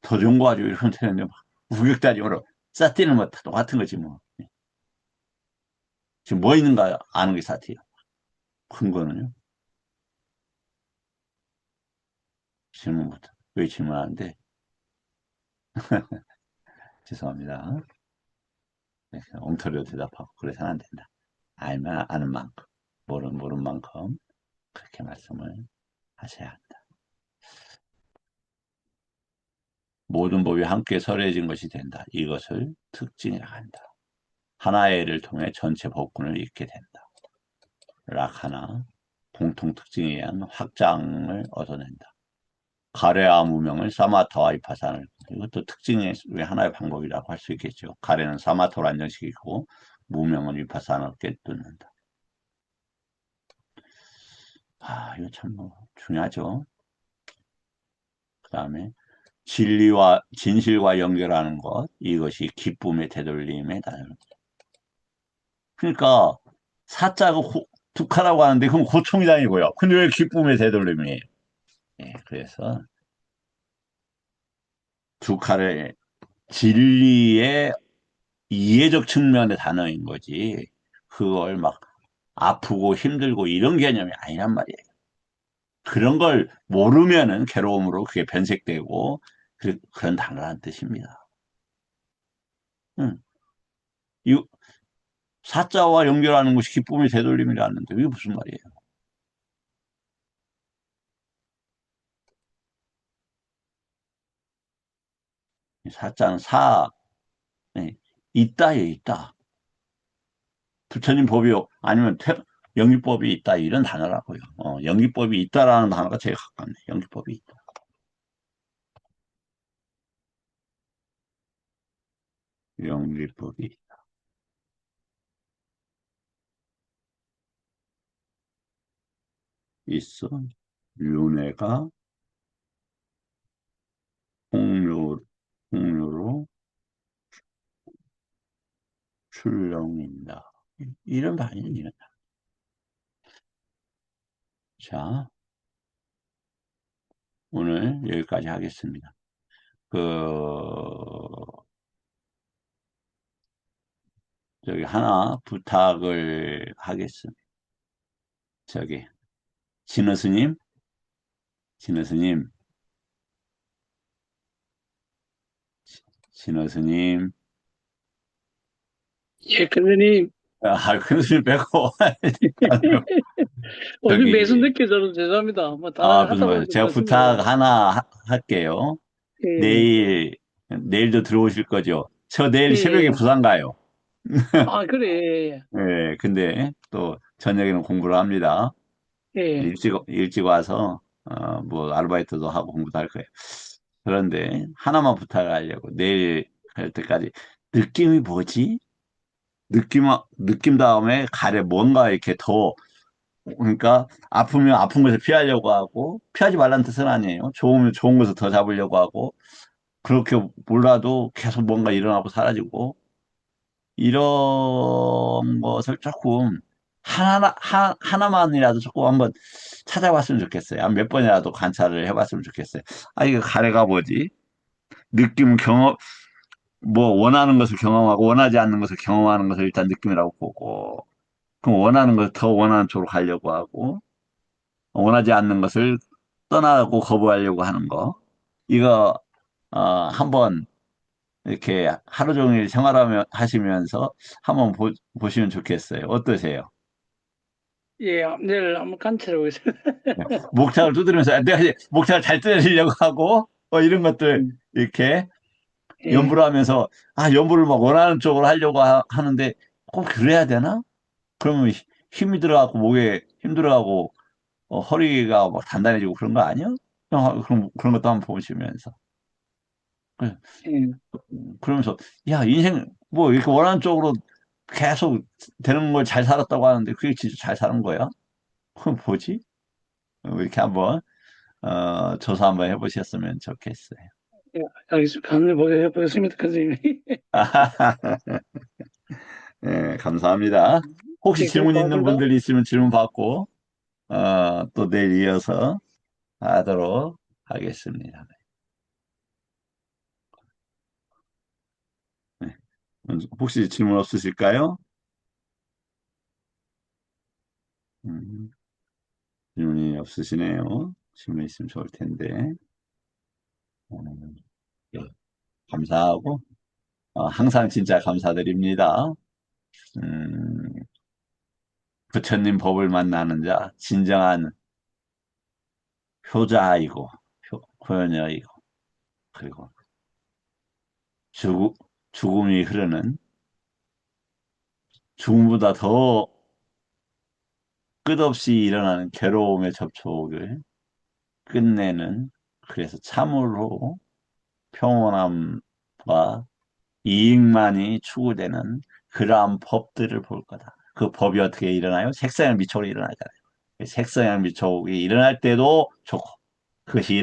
[SPEAKER 1] 더 좋은 거 가지고 이러면 되는데 막 우격다짐으로 사티는 뭐 다 똑같은 거지 뭐. 지금 뭐 있는가 아는 게 사티예요. 근거는요. 질문부터. 왜 질문하는데? 죄송합니다. 네, 엉터리로 대답하고 그래서는 안 된다. 알면 아는 만큼, 모르는 만큼 그렇게 말씀을 하셔야 한다. 모든 법이 함께 설해진 것이 된다. 이것을 특징이라 한다. 하나의 예를 통해 전체 법군을 읽게 된다. 락 하나, 공통 특징에 의한 확장을 얻어낸다. 가래와 무명을 사마타와 이파산을 이것도 특징의 하나의 방법이라고 할 수 있겠죠. 가래는 사마타로 안정시키고 무명은 위파산을 꿰뚫는다. 이거 참 중요하죠. 그 다음에 진리와 진실과 연결하는 것 이것이 기쁨의 되돌림의 단어. 그러니까 사자가 두카라고 하는데 그건 고통이 다니고요. 근데 왜 기쁨의 되돌림이에요? 예, 그래서 두카를 진리의 이해적 측면의 단어인 거지. 그걸 막 아프고 힘들고 이런 개념이 아니란 말이에요. 그런 걸 모르면은 괴로움으로 그게 변색되고 그런 단어란 뜻입니다. 응. 이 사자와 연결하는 것이 기쁨의 되돌림이라는데 이게 무슨 말이에요? 사자는 네, 있다에 있다. 부처님 법이요. 아니면 연기법이 있다. 이런 단어라고요. 연기법이 있다라는 단어가 제일 가깝네. 연기법이 있다. 연기법이 있어. 윤회가 홍류, 홍류로 출렁인다. 이런 반응이에요. 자, 오늘 여기까지 하겠습니다. 그, 저기 하나 부탁을 하겠습니다. 저기, 진호 스님, 진호 스님, 진호 스님.
[SPEAKER 3] 예, 근데님,
[SPEAKER 1] 큰 스님 빼고,
[SPEAKER 3] 오늘 매수
[SPEAKER 1] 저기,
[SPEAKER 3] 늦게 저는 죄송합니다. 뭐, 다
[SPEAKER 1] 무슨
[SPEAKER 3] 하다
[SPEAKER 1] 말이에요.
[SPEAKER 3] 보니까
[SPEAKER 1] 제가 부탁
[SPEAKER 3] 말씀드려요.
[SPEAKER 1] 하나 할게요.
[SPEAKER 3] 예,
[SPEAKER 1] 내일도 들어오실 거죠? 저 내일 새벽에
[SPEAKER 3] 예.
[SPEAKER 1] 부산 가요.
[SPEAKER 3] 아, 그래.
[SPEAKER 1] 예, 근데 또 저녁에는 공부를 합니다.
[SPEAKER 3] 예,
[SPEAKER 1] 일찍 와서, 뭐, 아르바이트도 하고 공부도 할 거예요. 그런데 하나만 부탁하려고. 내일 갈 때까지 느낌이 뭐지? 느낌 다음에 가래 뭔가 이렇게 더, 그러니까 아프면 아픈 것을 피하려고 하고, 피하지 말라는 뜻은 아니에요. 좋으면 좋은 것을 더 잡으려고 하고, 그렇게 몰라도 계속 뭔가 일어나고 사라지고, 이런 것을 조금 하나만이라도 조금 한번 찾아봤으면 좋겠어요. 한 몇 번이라도 관찰을 해봤으면 좋겠어요. 이거 가래가 뭐지? 느낌 경험, 뭐 원하는 것을 경험하고 원하지 않는 것을 경험하는 것을 일단 느낌이라고 보고, 그럼 원하는 것을 더 원하는 쪽으로 가려고 하고, 원하지 않는 것을 떠나고 거부하려고 하는 거. 이거, 한번 이렇게 하루 종일 생활하며 하시면서 한번 보시면 좋겠어요. 어떠세요?
[SPEAKER 3] 예, 내일 한번 관찰해 보겠습니다.
[SPEAKER 1] 네. 목탁을 두드리면서 내가 이제 목탁을 잘 때리려고 하고 이런 것들 이렇게
[SPEAKER 3] 예,
[SPEAKER 1] 연부를 하면서 연부를 막 원하는 쪽으로 하려고 하는데 꼭 그래야 되나? 그러면 힘이 들어가고 목에 힘 들어가고 허리가 막 단단해지고 그런 거 아니야? 그런 것도 한번 보시면서 그-
[SPEAKER 3] 예,
[SPEAKER 1] 그러면서 야 인생 뭐 이렇게 원하는 쪽으로 계속 되는 걸 잘 살았다고 하는데 그게 진짜 잘 사는 거야? 그건 뭐지? 이렇게 한번 조사 한번 해보셨으면 좋겠어요.
[SPEAKER 3] 예, 알겠습니다. 간을 보겠습니다, 선생님.
[SPEAKER 1] 네, 감사합니다. 혹시
[SPEAKER 3] 예, 그럼
[SPEAKER 1] 질문 있는
[SPEAKER 3] 고맙습니다.
[SPEAKER 1] 분들 있으면 질문 받고, 또 내일 이어서 하도록 하겠습니다. 네. 혹시 질문 없으실까요? 음, 질문이 없으시네요. 질문 있으면 좋을 텐데. 음, 예, 감사하고, 항상 진짜 감사드립니다. 음, 부처님 법을 만나는 자, 진정한 효자이고, 효녀이고, 그리고 죽, 죽음이 흐르는 죽음보다 더 끝없이 일어나는 괴로움의 접촉을 끝내는 그래서 참으로 평온함과 이익만이 추구되는 그러한 법들을 볼 거다. 그 법이 어떻게 일어나요? 색성의 미촉으로 일어나잖아요. 색성의 미촉이 일어날 때도 좋고 그것이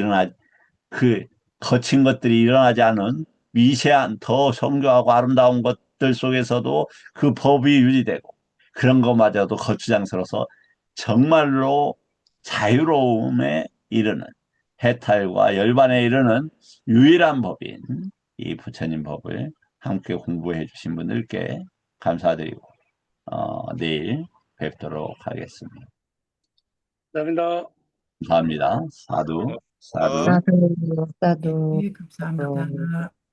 [SPEAKER 1] 그 거친 것들이 일어나지 않은 미세한 더 정교하고 아름다운 것들 속에서도 그 법이 유지되고 그런 것마저도 거추장스러워서 정말로 자유로움에 이르는 해탈과 열반에 이르는 유일한 법인 이 부처님 법을 함께 공부해 주신 분들께 감사드리고 내일 뵙도록 하겠습니다.
[SPEAKER 3] 감사합니다.
[SPEAKER 1] 감사합니다. 사두, 사두.
[SPEAKER 4] 나도, 나도.
[SPEAKER 2] 예, 감사합니다.